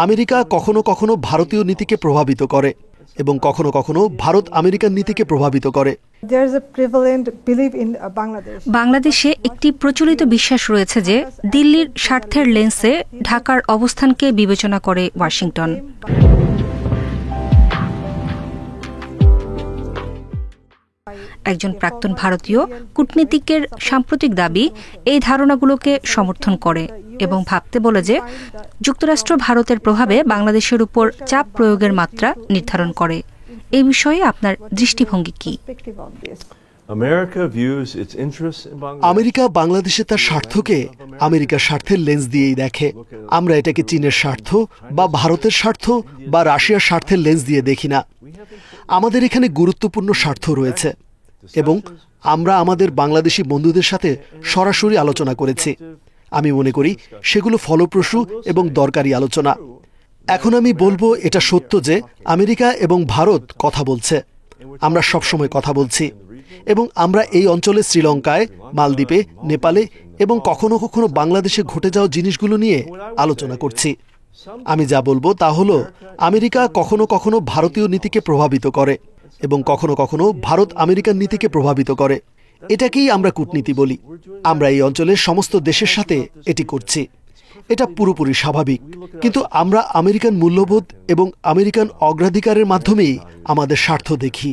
America কখনো কখনো ভারতীয় নীতিকে প্রভাবিত করে এবং কখনো কখনো ভারত আমেরিকান নীতিকে প্রভাবিত করে। বাংলাদেশে একটি প্রচলিত বিশ্বাস রয়েছে যে দিল্লির স্বার্থের লেন্সে ঢাকার অবস্থানকে বিবেচনা করে ওয়াশিংটন। একজন প্রাক্তন ভারতীয় কূটনীতিকের সাম্প্রতিক দাবি এই ধারণাগুলোকে সমর্থন করে এবং ভাবতে বলে যে যুক্তরাষ্ট্র ভারতের প্রভাবে বাংলাদেশের উপর চাপ প্রয়োগের মাত্রা নির্ধারণ করে। এই বিষয়ে আপনার দৃষ্টিভঙ্গি কি? আমেরিকা বাংলাদেশে তার স্বার্থকে আমেরিকার স্বার্থের লেন্স দিয়েই দেখে। আমরা এটাকে চীনের স্বার্থ বা ভারতের স্বার্থ বা রাশিয়ার স্বার্থের লেন্স দিয়ে দেখি না। আমাদের এখানে গুরুত্বপূর্ণ স্বার্থ রয়েছে এবং আমরা আমাদের বাংলাদেশি বন্ধুদের সাথে সরাসরি আলোচনা করেছি। আমি মনে করি সেগুলো ফলপ্রসূ এবং দরকারি আলোচনা। এখন আমি বলবো এটা সত্য যে আমেরিকা এবং ভারত কথা বলছে। আমরা সবসময় কথা বলছি এবং আমরা এই অঞ্চলে শ্রীলঙ্কায়, মালদ্বীপে, নেপালে এবং কখনো কখনো বাংলাদেশে ঘটে যাওয়া জিনিসগুলো নিয়ে আলোচনা করছি। আমি যা বলবো তা হলো আমেরিকা কখনো কখনো ভারতীয় নীতিকে প্রভাবিত করে এবং কখনো কখনো ভারত আমেরিকান নীতিকে প্রভাবিত করে। এটাকেই আমরা কূটনীতি বলি। আমরা এই অঞ্চলের সমস্ত দেশের সাথে এটি করছি। এটা পুরোপুরি স্বাভাবিক, কিন্তু আমরা আমেরিকান মূল্যবোধ এবং আমেরিকান অগ্রাধিকারের মাধ্যমেই আমাদের স্বার্থ দেখি।